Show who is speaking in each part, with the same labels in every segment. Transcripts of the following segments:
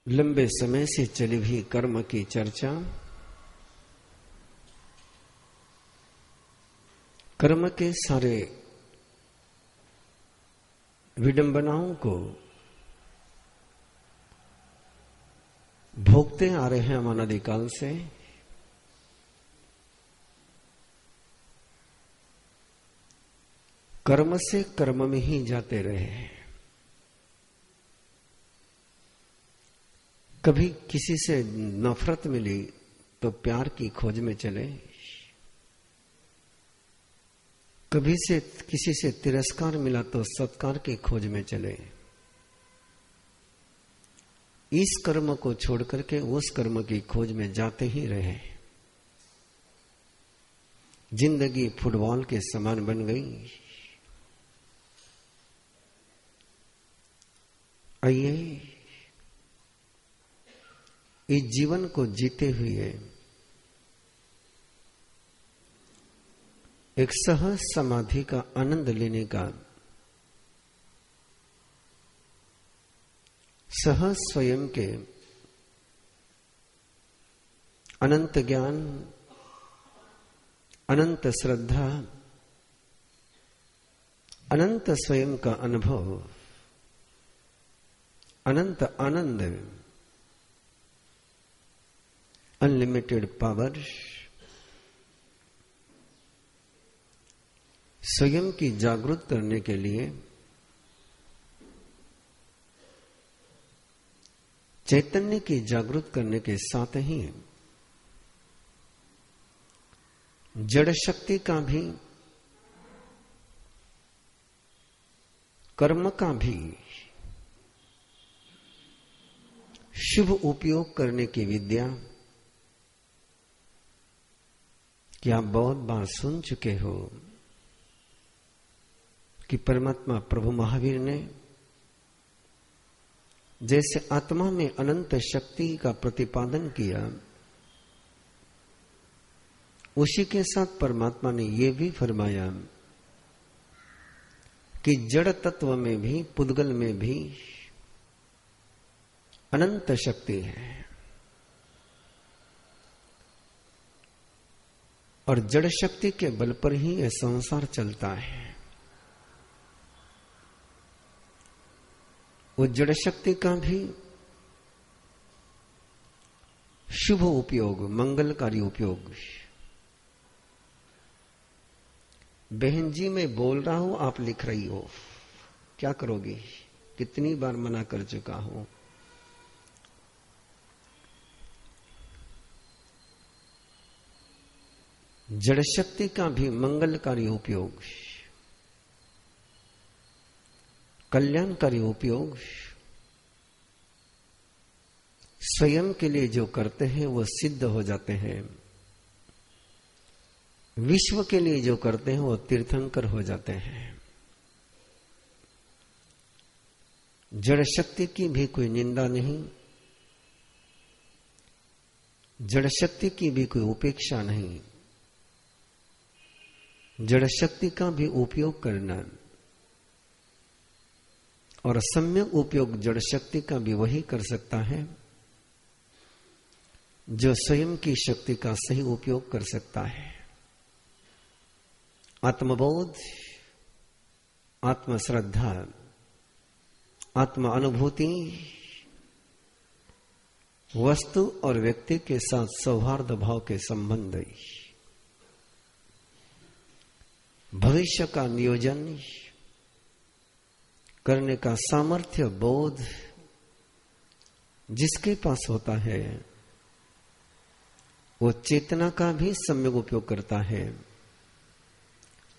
Speaker 1: लंबे समय से चली हुई कर्म की चर्चा, कर्म के सारे विडंबनाओं को भोगते आ रहे हैं हम अनादिकाल से। कर्म से कर्म में ही जाते रहे हैं। कभी किसी से नफरत मिली तो प्यार की खोज में चले, कभी से किसी से तिरस्कार मिला तो सत्कार की खोज में चले। इस कर्म को छोड़ करके उस कर्म की खोज में जाते ही रहे। जिंदगी फुटबॉल के समान बन गई। आइए इस जीवन को जीते हुए एक सहज समाधि का आनंद लेने का, सहज स्वयं के अनंत ज्ञान, अनंत श्रद्धा, अनंत स्वयं का अनुभव, अनंत आनंद, अनलिमिटेड पावर, स्वयं की जागृत करने के लिए चैतन्य की जागृत करने के साथ ही जड़ शक्ति का भी, कर्म का भी शुभ उपयोग करने की विद्या कि आप बहुत बार सुन चुके हो कि परमात्मा प्रभु महावीर ने जैसे आत्मा में अनंत शक्ति का प्रतिपादन किया, उसी के साथ परमात्मा ने यह भी फरमाया कि जड़ तत्व में भी, पुद्गल में भी अनंत शक्ति है और जड़ शक्ति के बल पर ही यह संसार चलता है। वो जड़ शक्ति का भी शुभ उपयोग, मंगलकारी उपयोग। बहन जी मैं बोल रहा हूं, आप लिख रही हो, क्या करोगी? कितनी बार मना कर चुका हूं। जड़ शक्ति का भी मंगलकारी उपयोग, कल्याणकारी उपयोग स्वयं के लिए जो करते हैं वो सिद्ध हो जाते हैं। विश्व के लिए जो करते हैं वो तीर्थंकर हो जाते हैं। जड़ शक्ति की भी कोई निंदा नहीं, जड़ शक्ति की भी कोई उपेक्षा नहीं। जड़ शक्ति का भी उपयोग करना और सम्यक उपयोग जड़ शक्ति का भी वही कर सकता है जो स्वयं की शक्ति का सही उपयोग कर सकता है। आत्मबोध, आत्मश्रद्धा, आत्म अनुभूति, वस्तु और व्यक्ति के साथ सौहार्द भाव के संबंध, भविष्य का नियोजन करने का सामर्थ्य, बोध जिसके पास होता है वो चेतना का भी सम्यक उपयोग करता है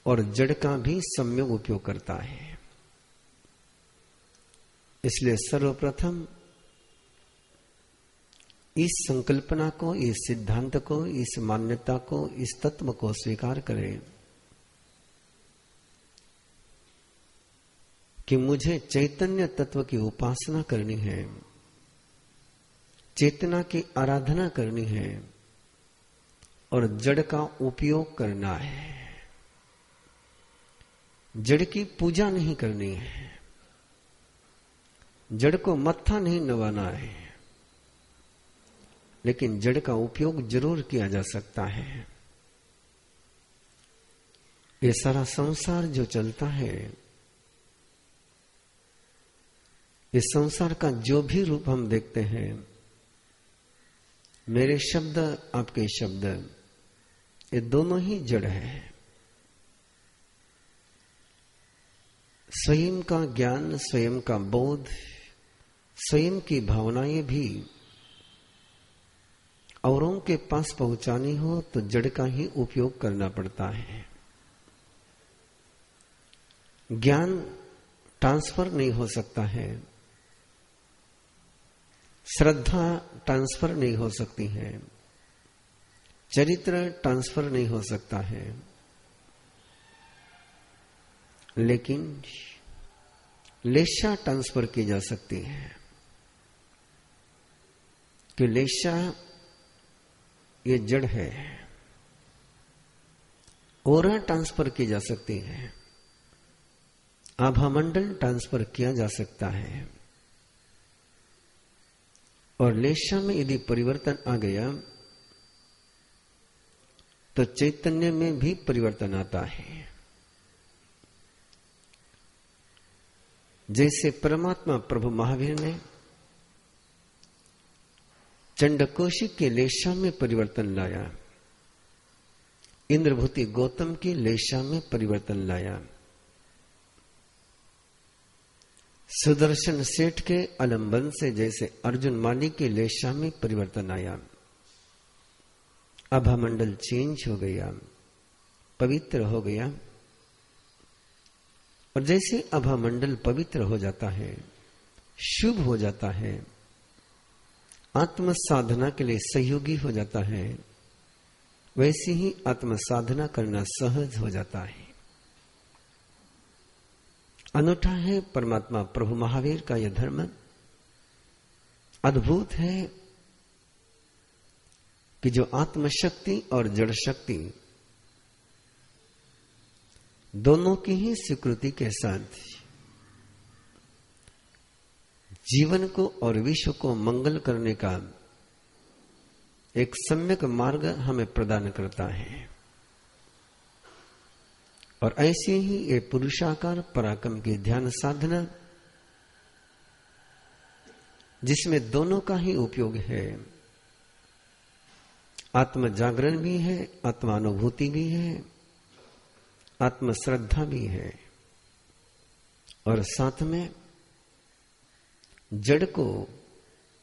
Speaker 1: और जड़ का भी सम्यक उपयोग करता है। इसलिए सर्वप्रथम इस संकल्पना को, इस सिद्धांत को, इस मान्यता को, इस तत्व को स्वीकार करें कि मुझे चैतन्य तत्व की उपासना करनी है, चेतना की आराधना करनी है और जड़ का उपयोग करना है। जड़ की पूजा नहीं करनी है, जड़ को मत्था नहीं नवाना है, लेकिन जड़ का उपयोग जरूर किया जा सकता है। ये सारा संसार जो चलता है, इस संसार का जो भी रूप हम देखते हैं, मेरे शब्द आपके शब्द, ये दोनों ही जड़ है। स्वयं का ज्ञान, स्वयं का बोध, स्वयं की भावनाएं भी औरों के पास पहुंचानी हो तो जड़ का ही उपयोग करना पड़ता है। ज्ञान ट्रांसफर नहीं हो सकता है, श्रद्धा ट्रांसफर नहीं हो सकती है, चरित्र ट्रांसफर नहीं हो सकता है, लेकिन लेशा ट्रांसफर की जा सकती है। कि लेशा ये जड़ है, ओरा ट्रांसफर की जा सकती है, आभामंडल ट्रांसफर किया जा सकता है। और लेशा में यदि परिवर्तन आ गया तो चैतन्य में भी परिवर्तन आता है। जैसे परमात्मा प्रभु महावीर ने चंडकोशिक के लेशा में परिवर्तन लाया, इंद्रभूति गौतम की लेशा में परिवर्तन लाया, सुदर्शन सेठ के आलंबन से जैसे अर्जुन माली के लेशा में परिवर्तन आया, आभामंडल चेंज हो गया, पवित्र हो गया। और जैसे आभामंडल पवित्र हो जाता है, शुभ हो जाता है, आत्म साधना के लिए सहयोगी हो जाता है, वैसे ही आत्म साधना करना सहज हो जाता है। अनूठा है परमात्मा प्रभु महावीर का यह धर्म, अद्भुत है कि जो आत्मशक्ति और जड़ शक्ति दोनों की ही स्वीकृति के साथ जीवन को और विश्व को मंगल करने का एक सम्यक मार्ग हमें प्रदान करता है। और ऐसे ही ये पुरुषाकार पराक्रम की ध्यान साधना, जिसमें दोनों का ही उपयोग है, आत्म जागरण भी है, आत्मानुभूति भी है, आत्म श्रद्धा भी है, और साथ में जड़ को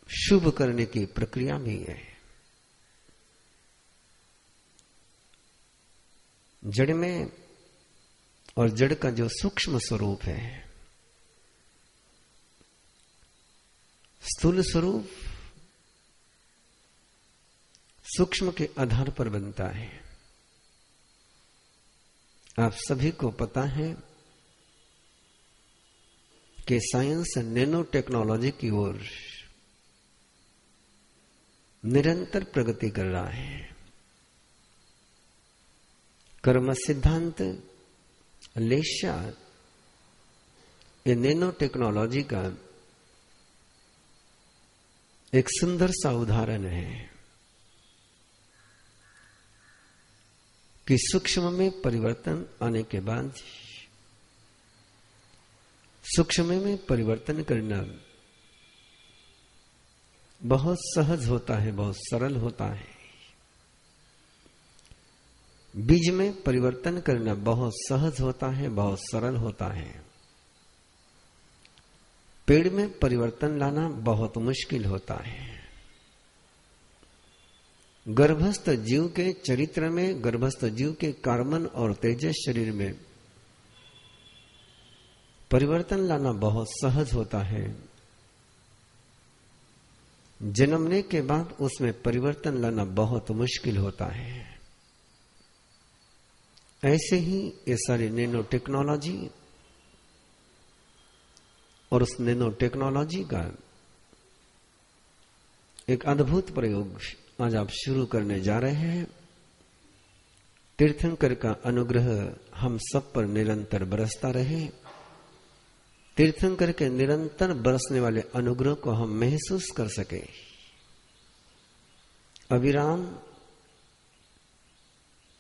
Speaker 1: शुभ करने की प्रक्रिया भी है। जड़ में और जड़ का जो सूक्ष्म स्वरूप है, स्थूल स्वरूप सूक्ष्म के आधार पर बनता है। आप सभी को पता है कि साइंस नैनो टेक्नोलॉजी की ओर निरंतर प्रगति कर रहा है। कर्म सिद्धांत, लेशा, ये नैनो टेक्नोलॉजी का एक सुंदर सा उदाहरण है कि सूक्ष्म में परिवर्तन आने के बाद सूक्ष्म में परिवर्तन करना बहुत सहज होता है, बहुत सरल होता है। बीज में परिवर्तन करना बहुत सहज होता है, बहुत सरल होता है। पेड़ में परिवर्तन लाना बहुत मुश्किल होता है। गर्भस्थ जीव के चरित्र में, गर्भस्थ जीव के कार्बन और तेजस शरीर में परिवर्तन लाना बहुत सहज होता है। जन्मने के बाद उसमें परिवर्तन लाना बहुत मुश्किल होता है। ऐसे ही ये सारी नैनो टेक्नोलॉजी और उस नैनो टेक्नोलॉजी का एक अद्भुत प्रयोग आज आप शुरू करने जा रहे हैं। तीर्थंकर का अनुग्रह हम सब पर निरंतर बरसता रहे। तीर्थंकर के निरंतर बरसने वाले अनुग्रह को हम महसूस कर सके। अविराम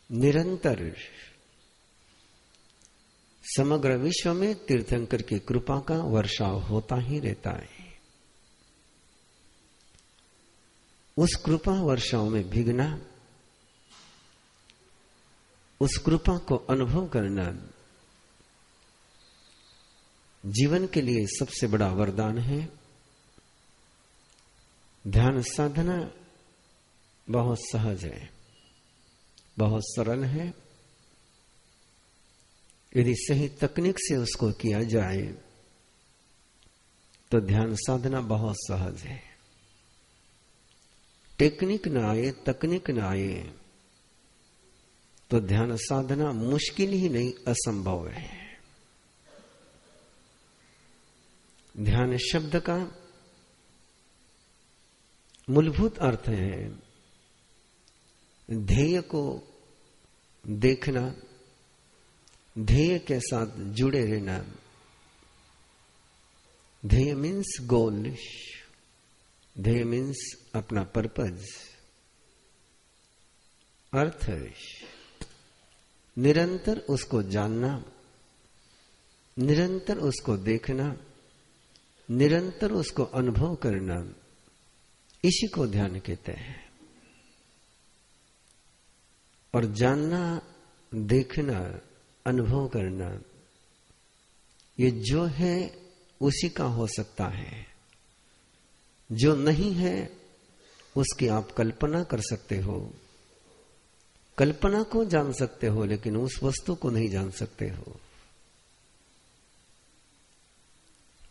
Speaker 1: निरंतर समग्र विश्व में तीर्थंकर की कृपा का वर्षाव होता ही रहता है। उस कृपा वर्षाव में भीगना, उस कृपा को अनुभव करना जीवन के लिए सबसे बड़ा वरदान है। ध्यान साधना बहुत सहज है, बहुत सरल है। यदि सही तकनीक से उसको किया जाए तो ध्यान साधना बहुत सहज है। टेक्निक न आए, तकनीक न आए तो ध्यान साधना मुश्किल ही नहीं, असंभव है। ध्यान शब्द का मूलभूत अर्थ है ध्येय को देखना, ध्येय के साथ जुड़े रहना। ध्येय मीन्स गोल, ध्येय मीन्स अपना पर्पज, अर्थ। निरंतर उसको जानना, निरंतर उसको देखना, निरंतर उसको अनुभव करना, इसी को ध्यान कहते हैं। और जानना, देखना, अनुभव करना, ये जो है उसी का हो सकता है। जो नहीं है उसकी आप कल्पना कर सकते हो, कल्पना को जान सकते हो, लेकिन उस वस्तु को नहीं जान सकते हो।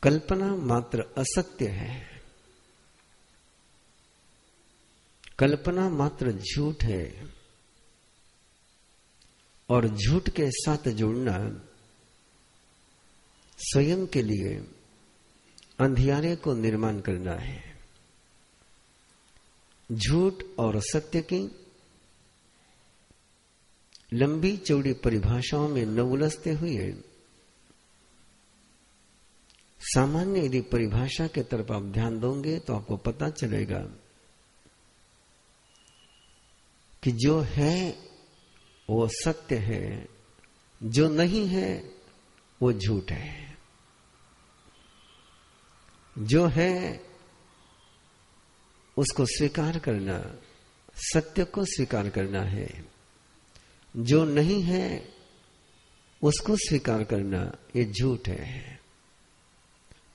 Speaker 1: कल्पना मात्र असत्य है, कल्पना मात्र झूठ है। और झूठ के साथ जुड़ना स्वयं के लिए अंधियारे को निर्माण करना है। झूठ और सत्य की लंबी चौड़ी परिभाषाओं में न उलझते हुए सामान्य यदि परिभाषा के तरफ आप ध्यान दोगे तो आपको पता चलेगा कि जो है वो सत्य है, जो नहीं है वो झूठ है। जो है उसको स्वीकार करना, सत्य को स्वीकार करना है। जो नहीं है उसको स्वीकार करना, ये झूठ है।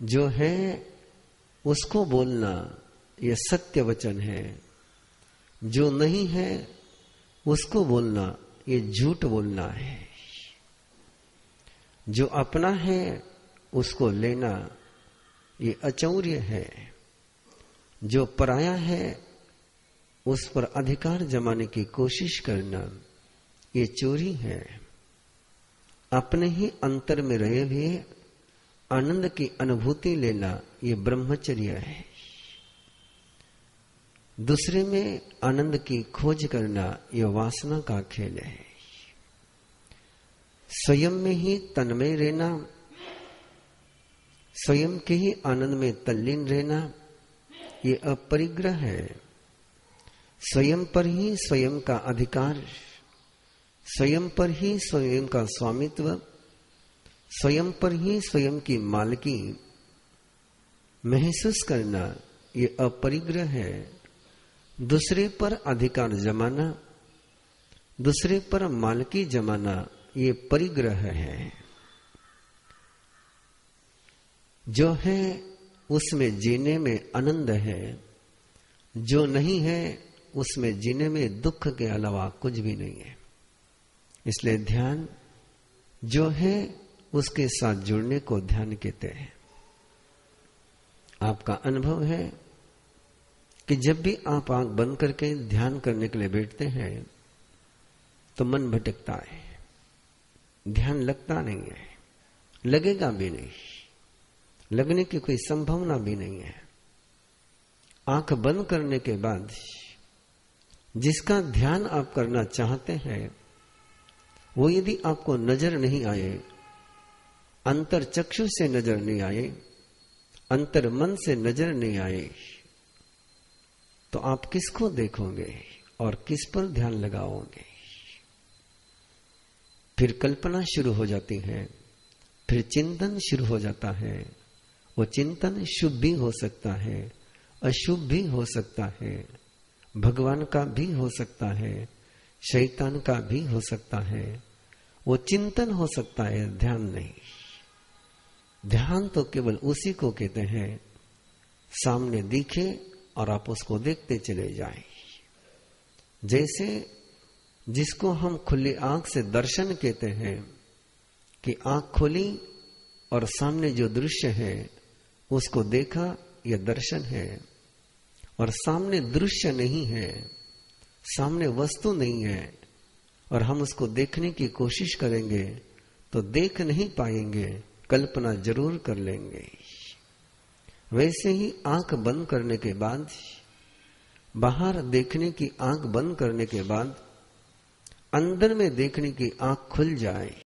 Speaker 1: जो है उसको बोलना, ये सत्य वचन है। जो नहीं है उसको बोलना, ये झूठ बोलना है। जो अपना है उसको लेना, ये अचौर्य है। जो पराया है उस पर अधिकार जमाने की कोशिश करना, ये चोरी है। अपने ही अंतर में रहे हुए आनंद की अनुभूति लेना, ये ब्रह्मचर्य है। दूसरे में आनंद की खोज करना, यह वासना का खेल है। स्वयं में ही तन्मय रहना, स्वयं के ही आनंद में तल्लीन रहना, ये अपरिग्रह है। स्वयं पर ही स्वयं का अधिकार, स्वयं पर ही स्वयं का स्वामित्व, स्वयं पर ही स्वयं की मालकी महसूस करना, ये अपरिग्रह है। दूसरे पर अधिकार जमाना, दूसरे पर मालकी जमाना, ये परिग्रह है। जो है उसमें जीने में आनंद है, जो नहीं है उसमें जीने में दुख के अलावा कुछ भी नहीं है। इसलिए ध्यान जो है उसके साथ जुड़ने को ध्यान कहते हैं। आपका अनुभव है कि जब भी आप आंख बंद करके ध्यान करने के लिए बैठते हैं तो मन भटकता है, ध्यान लगता नहीं है, लगेगा भी नहीं, लगने की कोई संभावना भी नहीं है। आंख बंद करने के बाद जिसका ध्यान आप करना चाहते हैं वो यदि आपको नजर नहीं आए, अंतर चक्षु से नजर नहीं आए, अंतर मन से नजर नहीं आए, तो आप किसको देखोगे और किस पर ध्यान लगाओगे? फिर कल्पना शुरू हो जाती है, फिर चिंतन शुरू हो जाता है। वो चिंतन शुभ भी हो सकता है, अशुभ भी हो सकता है, भगवान का भी हो सकता है, शैतान का भी हो सकता है। वो चिंतन हो सकता है, ध्यान नहीं। ध्यान तो केवल उसी को कहते हैं सामने दिखे और आप उसको देखते चले जाएं। जैसे जिसको हम खुली आंख से दर्शन कहते हैं कि आंख खोली और सामने जो दृश्य है उसको देखा, यह दर्शन है। और सामने दृश्य नहीं है, सामने वस्तु नहीं है, और हम उसको देखने की कोशिश करेंगे तो देख नहीं पाएंगे, कल्पना जरूर कर लेंगे। वैसे ही आंख बंद करने के बाद, बाहर देखने की आंख बंद करने के बाद अंदर में देखने की आंख खुल जाए